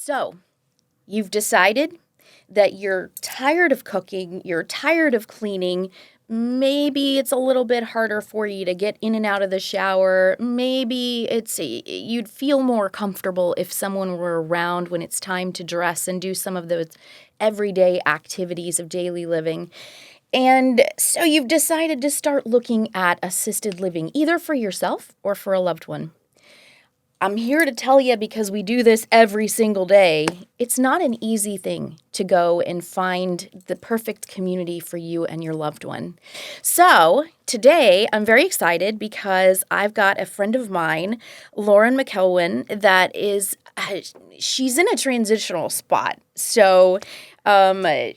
So, you've decided that you're tired of cooking, you're tired of cleaning. Maybe it's a little bit harder for you to get in and out of the shower. Maybe you'd feel more comfortable if someone were around when it's time to dress and do some of those everyday activities of daily living. And so you've decided to start looking at assisted living, either for yourself or for a loved one. I'm here to tell you, because we do this every single day, it's not an easy thing to go and find the perfect community for you and your loved one. So today I'm very excited because I've got a friend of mine, Lauren Mcllwain, that is, she's in a transitional spot. So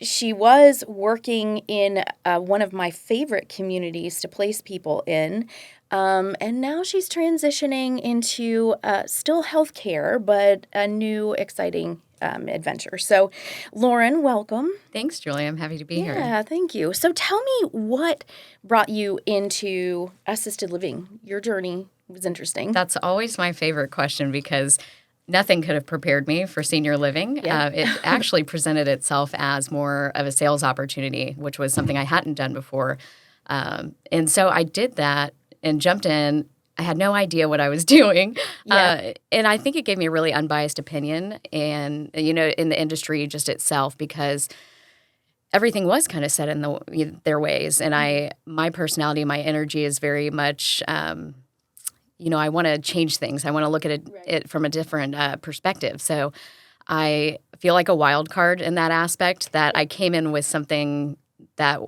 she was working in one of my favorite communities to place people in. And now she's transitioning into still healthcare, but a new, exciting adventure. So, Lauren, welcome. Thanks, Julie. I'm happy to be here. Yeah, thank you. So tell me, what brought you into assisted living? Your journey was interesting. That's always my favorite question because nothing could have prepared me for senior living. Yeah. It actually presented itself as more of a sales opportunity, which was something I hadn't done before. And so I did that and jumped in. I had no idea what I was doing. Yeah. And I think it gave me a really unbiased opinion and, in the industry just itself, because everything was kind of set in their ways. And my personality, my energy is very much, I want to change things. I want to look at it from a different perspective. So I feel like a wild card in that aspect, that I came in with something that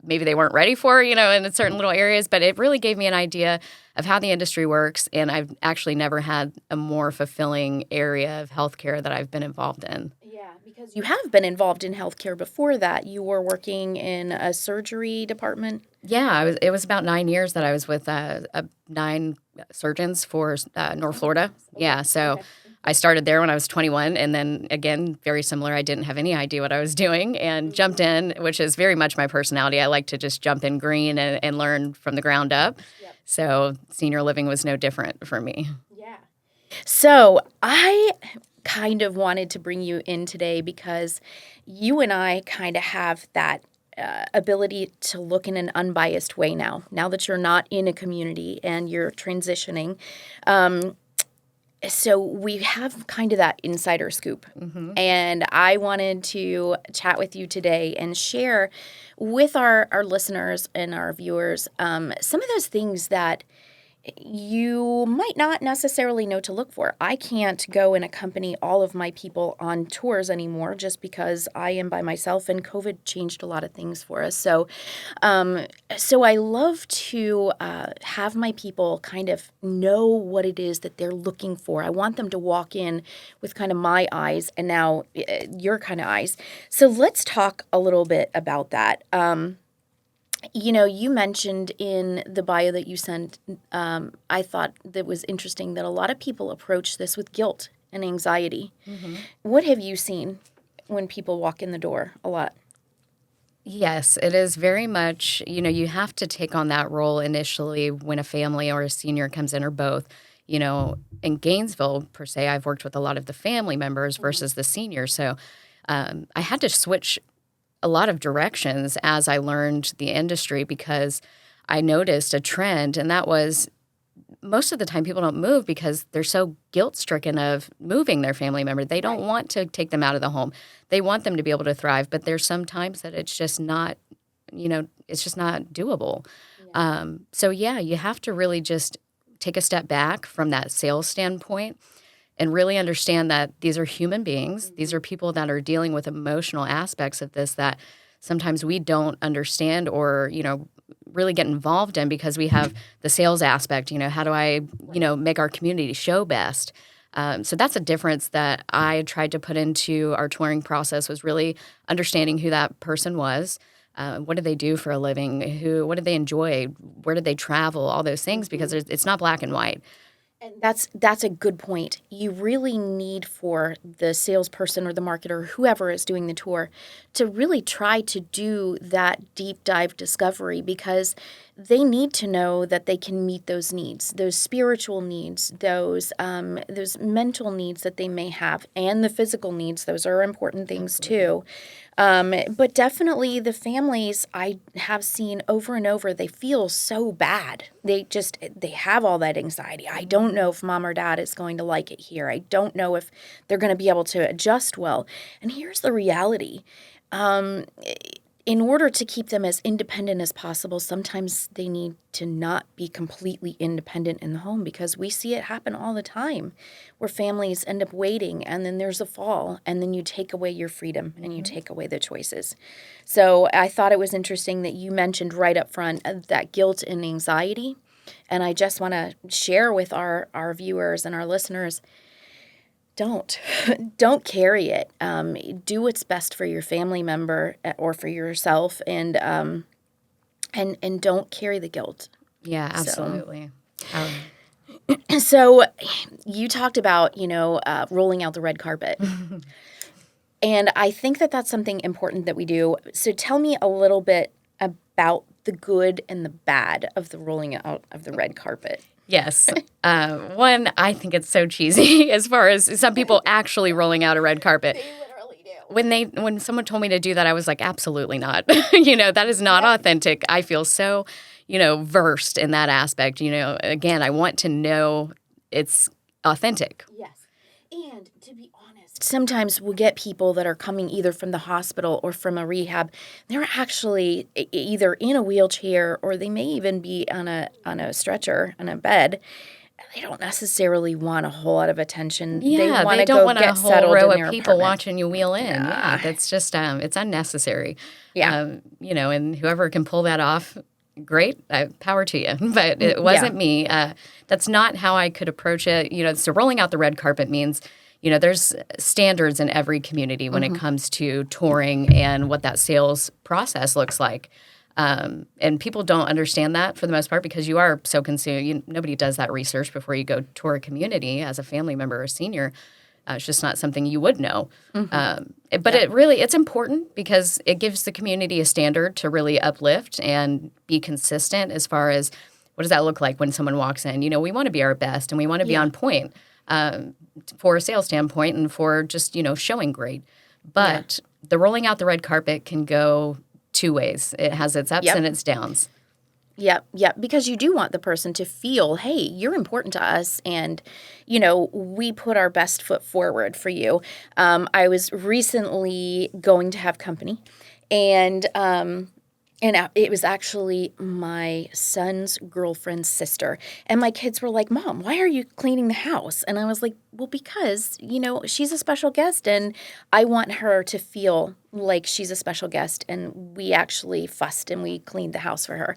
maybe they weren't ready for, in certain little areas, but it really gave me an idea of how the industry works. And I've actually never had a more fulfilling area of healthcare that I've been involved in. Yeah, because you have been involved in healthcare before that. You were working in a surgery department. Yeah, it was about 9 years that I was with 9 surgeons for North Florida. Yeah, so I started there when I was 21, and then again, very similar. I didn't have any idea what I was doing and jumped in, which is very much my personality. I like to just jump in green and learn from the ground up. Yep. So senior living was no different for me. Yeah. So I kind of wanted to bring you in today because you and I kind of have that ability to look in an unbiased way now that you're not in a community and you're transitioning. So we have kind of that insider scoop. Mm-hmm. And I wanted to chat with you today and share with our listeners and our viewers some of those things that you might not necessarily know to look for. I can't go and accompany all of my people on tours anymore just because I am by myself, and COVID changed a lot of things for us. So I love to have my people kind of know what it is that they're looking for. I want them to walk in with kind of my eyes and now your kind of eyes. So let's talk a little bit about that. You mentioned in the bio that you sent, I thought that was interesting that a lot of people approach this with guilt and anxiety. Mm-hmm. What have you seen when people walk in the door a lot? Yes, it is very much, you have to take on that role initially when a family or a senior comes in, or both. In Gainesville, per se, I've worked with a lot of the family members versus the seniors. So I had to switch a lot of directions as I learned the industry, because I noticed a trend, and that was most of the time people don't move because they're so guilt-stricken of moving their family member. They don't want to take them out of the home. They want them to be able to thrive, but there's some times that it's just not, it's just not doable. Yeah. You have to really just take a step back from that sales standpoint and really understand that these are human beings. These are people that are dealing with emotional aspects of this that sometimes we don't understand or, really get involved in because we have the sales aspect. How do I, make our community show best? So that's a difference that I tried to put into our touring process, was really understanding who that person was. What did they do for a living? What did they enjoy? Where did they travel? All those things, because it's not black and white. And that's a good point. You really need for the salesperson or the marketer, whoever is doing the tour, to really try to do that deep dive discovery, because they need to know that they can meet those needs, those spiritual needs, those mental needs that they may have, and the physical needs. Those are important things too. But definitely the families I have seen over and over, they feel so bad. They have all that anxiety. I don't know if mom or dad is going to like it here. I don't know if they're going to be able to adjust well. And here's the reality. In order to keep them as independent as possible, sometimes they need to not be completely independent in the home, because we see it happen all the time where families end up waiting and then there's a fall and then you take away your freedom and you take away the choices. So I thought it was interesting that you mentioned right up front that guilt and anxiety. And I just want to share with our viewers and our listeners, don't carry it. Do what's best for your family member or for yourself, and don't carry the guilt. Yeah, absolutely. So you talked about, rolling out the red carpet. And I think that that's something important that we do. So tell me a little bit about the good and the bad of the rolling out of the red carpet. Yes. One, I think it's so cheesy as far as some people actually rolling out a red carpet. They literally do. When someone told me to do that, I was like, absolutely not. That is not authentic. I feel so, versed in that aspect. Again, I want to know it's authentic. Yes. And to be honest, sometimes we'll get people that are coming either from the hospital or from a rehab. They're actually either in a wheelchair or they may even be on a stretcher, on a bed. They don't necessarily want a whole lot of attention. Yeah, they don't go want get a whole settled row in their of people apartment. watching you wheel in. Yeah, that's just it's unnecessary. Yeah. And whoever can pull that off, great, power to you. But it wasn't me. That's not how I could approach it. So rolling out the red carpet means, there's standards in every community when it comes to touring and what that sales process looks like. And people don't understand that for the most part because you are so consumed. Nobody does that research before you go tour a community as a family member or senior. It's just not something you would know. But it's important because it gives the community a standard to really uplift and be consistent as far as what does that look like when someone walks in. We want to be our best and we want to be on point for a sales standpoint and for just, showing great. But the rolling out the red carpet can go two ways. It has its ups and its downs. Yep, because you do want the person to feel, hey, you're important to us, and, we put our best foot forward for you. I was recently going to have company, and it was actually my son's girlfriend's sister. And my kids were like, Mom, why are you cleaning the house? And I was like, well, because, she's a special guest and I want her to feel like she's a special guest. And we actually fussed and we cleaned the house for her.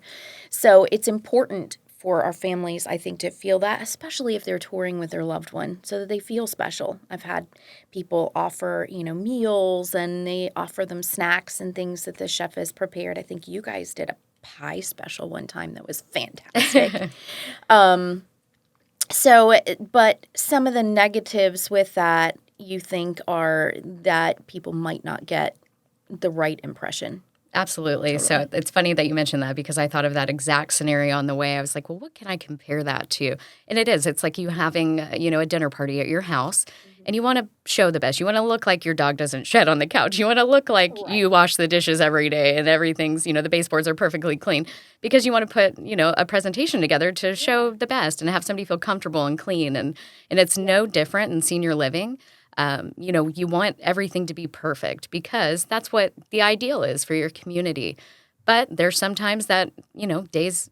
So it's important for our families, I think, to feel that, especially if they're touring with their loved one, so that they feel special. I've had people offer, meals, and they offer them snacks and things that the chef has prepared. I think you guys did a pie special one time that was fantastic. But some of the negatives with that, you think, are that people might not get the right impression. Absolutely. Totally. So it's funny that you mentioned that because I thought of that exact scenario on the way. I was like, well, what can I compare that to? And it is. It's like you having, a dinner party at your house and you want to show the best. You want to look like your dog doesn't shed on the couch. You want to look like you wash the dishes every day and everything's, the baseboards are perfectly clean because you want to put, a presentation together to show the best and have somebody feel comfortable and clean. And it's no different in senior living. You want everything to be perfect because that's what the ideal is for your community. But there's sometimes that, days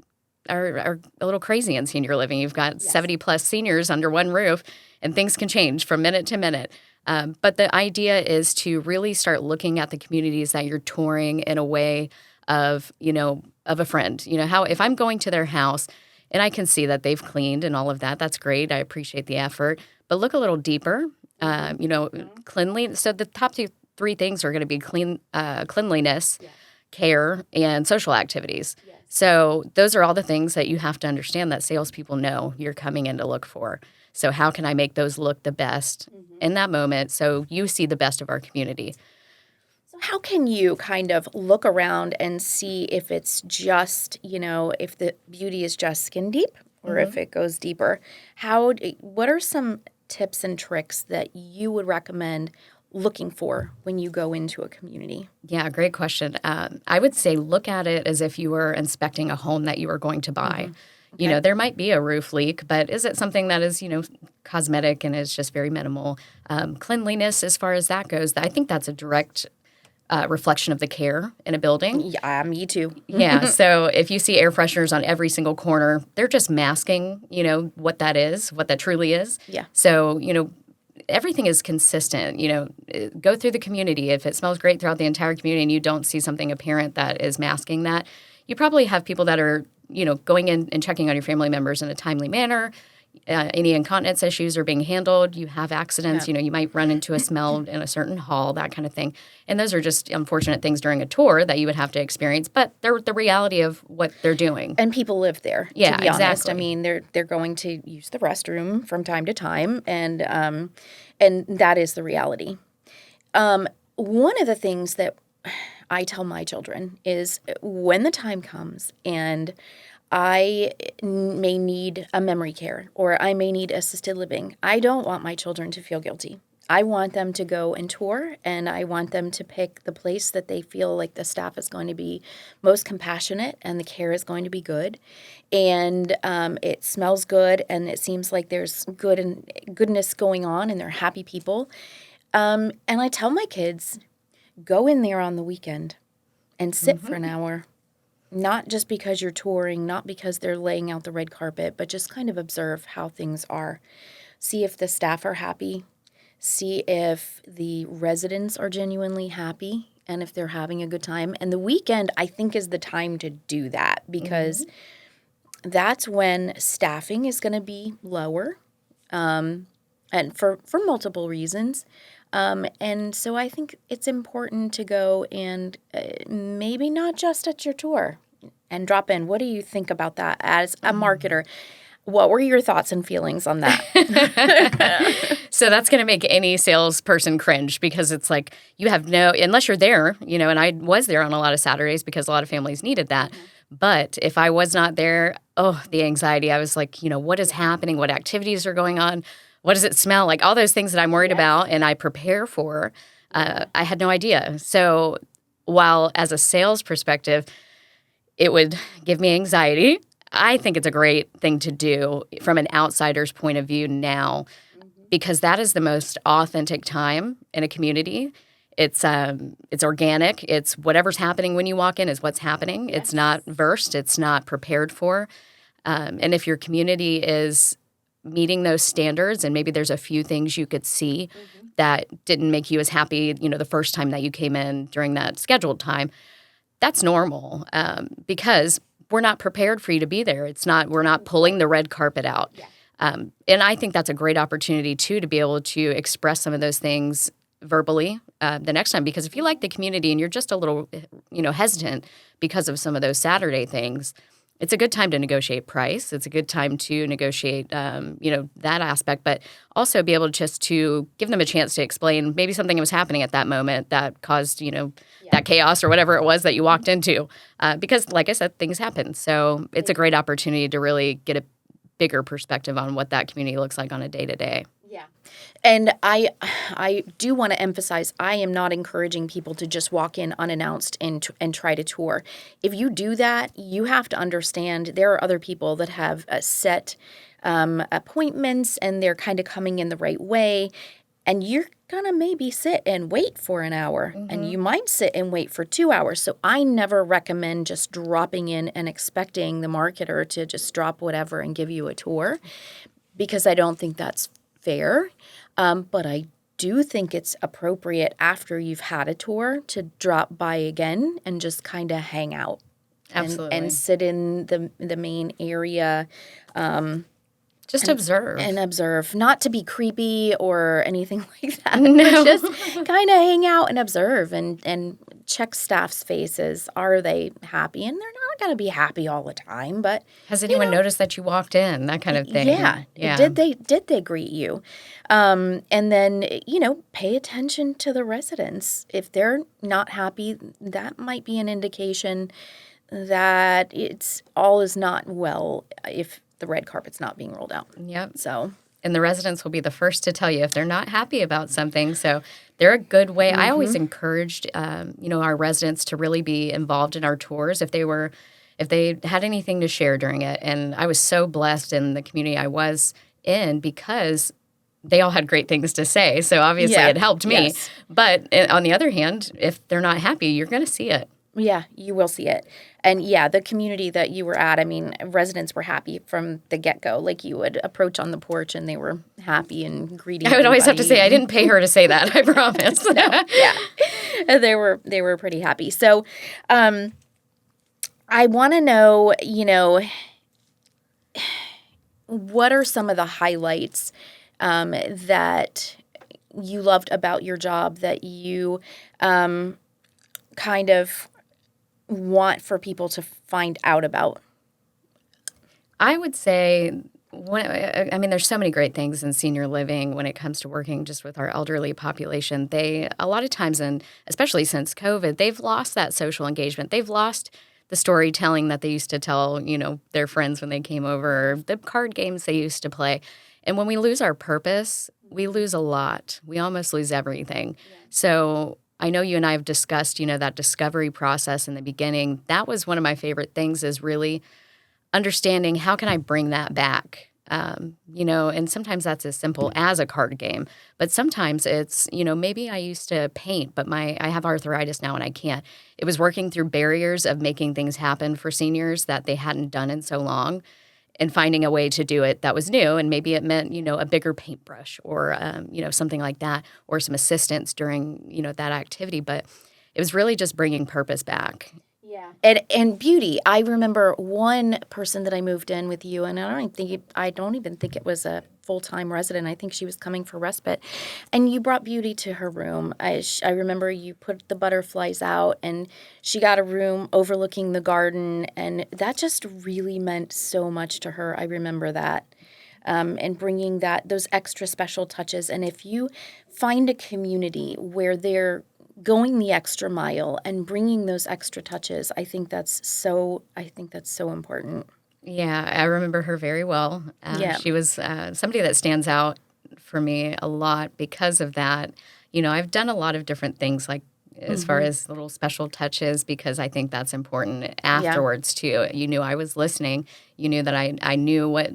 are a little crazy in senior living. You've got 70 plus seniors under one roof and things can change from minute to minute. But the idea is to really start looking at the communities that you're touring in a way of, of a friend. If I'm going to their house and I can see that they've cleaned and all of that, that's great. I appreciate the effort. But look a little deeper. Cleanliness. So the top three things are going to be cleanliness, care, and social activities. Yes. So those are all the things that you have to understand that salespeople know you're coming in to look for. So how can I make those look the best in that moment so you see the best of our community? So how can you kind of look around and see if it's just, if the beauty is just skin deep or if it goes deeper? What are some tips and tricks that you would recommend looking for when you go into a community? Yeah, great question. I would say look at it as if you were inspecting a home that you were going to buy. Okay. There might be a roof leak, but is it something that is, cosmetic and is just very minimal? Cleanliness, as far as that goes, I think that's a direct reflection of the care in a building. Yeah, me too. Yeah. So if you see air fresheners on every single corner, they're just masking, what that is, what that truly is. Yeah. So, everything is consistent. Go through the community. If it smells great throughout the entire community and you don't see something apparent that is masking that, you probably have people that are, going in and checking on your family members in a timely manner. Any incontinence issues are being handled. You have accidents. Yeah. You might run into a smell in a certain hall, that kind of thing. And those are just unfortunate things during a tour that you would have to experience, but they're the reality of what they're doing. And people live there, Yeah, to be honest. exactly. I mean, they're going to use the restroom from time to time, and that is the reality. One of the things that I tell my children is when the time comes and I may need a memory care or I may need assisted living, I don't want my children to feel guilty. I want them to go and tour, and I want them to pick the place that they feel like the staff is going to be most compassionate and the care is going to be good, and it smells good, and it seems like there's goodness going on, and they're happy people. And I tell my kids, go in there on the weekend and sit for an hour. Not just because you're touring, not because they're laying out the red carpet, but just kind of observe how things are. See if the staff are happy. See if the residents are genuinely happy and if they're having a good time. And the weekend, I think, is the time to do that because that's when staffing is going to be lower, and for multiple reasons. And so I think it's important to go and maybe not just at your tour and drop in. What do you think about that as a marketer? What were your thoughts and feelings on that? So that's going to make any salesperson cringe because it's like you have unless you're there, and I was there on a lot of Saturdays because a lot of families needed that. But if I was not there, the anxiety. I was like, what is happening? What activities are going on? What does it smell like? All those things that I'm worried about and I prepare for, I had no idea. So while as a sales perspective, it would give me anxiety, I think it's a great thing to do from an outsider's point of view now because that is the most authentic time in a community. It's organic. It's whatever's happening when you walk in is what's happening. Yes. It's not versed. It's not prepared for. And if your community is meeting those standards and maybe there's a few things you could see that didn't make you as happy, the first time that you came in during that scheduled time, that's normal because we're not prepared for you to be there. We're not pulling the red carpet out. Yeah. And I think that's a great opportunity, too, to be able to express some of those things verbally the next time. Because if you like the community and you're just a little, hesitant because of some of those Saturday things, it's a good time to negotiate price. It's a good time to negotiate, that aspect, but also be able just to give them a chance to explain maybe something that was happening at that moment that caused, that chaos or whatever it was that you walked into. Because, like I said, things happen. So it's a great opportunity to really get a bigger perspective on what that community looks like on a day-to-day. Yeah. And I do want to emphasize, I am not encouraging people to just walk in unannounced and try to tour. If you do that, you have to understand there are other people that have set appointments and they're kind of coming in the right way. And you're going to maybe sit and wait for an hour and you might sit and wait for 2 hours. So I never recommend just dropping in and expecting the marketer to just drop whatever and give you a tour because I don't think that's fair. But I do think it's appropriate after you've had a tour to drop by again and just kind of hang out. Absolutely. And sit in the main area Just observe. And observe, not to be creepy or anything like that. No. But just kind of hang out and observe and check staff's faces. Are they happy? And they're not going to be happy all the time, but Has anyone noticed that you walked in? That kind of thing. yeah. Did they greet you? And then, pay attention to the residents. If they're not happy, that might be an indication that all is not well if the red carpet's not being rolled out. Yep. So, and the residents will be the first to tell you if they're not happy about something. So they're a good way. I always encouraged, our residents to really be involved in our tours if they had anything to share during it. And I was so blessed in the community I was in because they all had great things to say. So obviously it helped me. Yes. But on the other hand, if they're not happy, you're going to see it. Yeah, you will see it. And the community that you were at, I mean, residents were happy from the get-go. Like, you would approach on the porch and they were happy and greeting I would always have to everybody. say, I didn't pay her to say that, I promise. Yeah. They were pretty happy. So, I want to know, what are some of the highlights that you loved about your job that you kind of want for people to find out about? I would say, there's so many great things in senior living when it comes to working just with our elderly population. They, a lot of times, and especially since COVID, they've lost that social engagement. They've lost the storytelling that they used to tell, their friends when they came over, or the card games they used to play. And when we lose our purpose, we lose a lot. We almost lose everything. Yeah. So I know you and I have discussed, that discovery process in the beginning. That was one of my favorite things, is really understanding how can I bring that back. And sometimes that's as simple as a card game, but sometimes it's, maybe I used to paint, but I have arthritis now and I can't. It was working through barriers of making things happen for seniors that they hadn't done in so long, and finding a way to do it that was new. And maybe it meant, a bigger paintbrush or, something like that, or some assistance during, that activity. But it was really just bringing purpose back. Yeah. And beauty. I remember one person that I moved in with you, and I don't even think it was a full-time resident. I think she was coming for respite. And you brought beauty to her room. I remember you put the butterflies out, and she got a room overlooking the garden, and that just really meant so much to her. I remember that. And bringing those extra special touches. And if you find a community where they're going the extra mile and bringing those extra touches, I think that's so important. Yeah, I remember her very well. She was somebody that stands out for me a lot because of that. I've done a lot of different things, like as far as little special touches, because I think that's important afterwards too. You knew I was listening. You knew that I knew what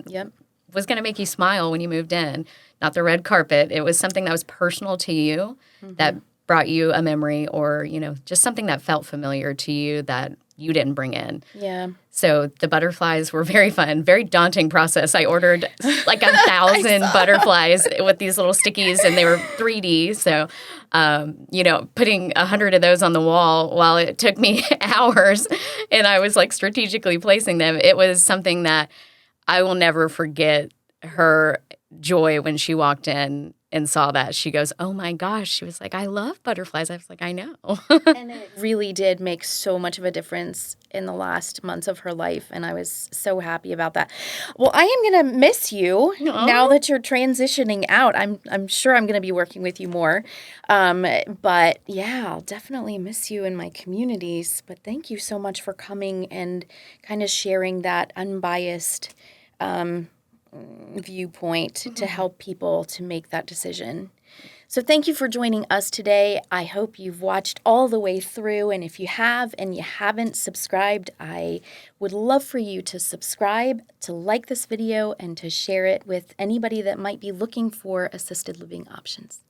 was going to make you smile when you moved in. Not the red carpet. It was something that was personal to you, that brought you a memory, or, just something that felt familiar to you that you didn't bring in. Yeah. So the butterflies were very fun, very daunting process. I ordered like 1,000 butterflies with these little stickies, and they were 3D. So, putting 100 of those on the wall, while it took me hours and I was like strategically placing them, it was something that I will never forget. Her joy when she walked in and saw that. She goes, "Oh my gosh." She was like, "I love butterflies." I was like, "I know." And it really did make so much of a difference in the last months of her life, and I was so happy about that. Well, I am going to miss you now that you're transitioning out. I'm sure I'm going to be working with you more. But yeah, I'll definitely miss you in my communities. But thank you so much for coming and kind of sharing that unbiased viewpoint to help people to make that decision. So thank you for joining us today. I hope you've watched all the way through, and if you have and you haven't subscribed, I would love for you to subscribe, to like this video, and to share it with anybody that might be looking for assisted living options.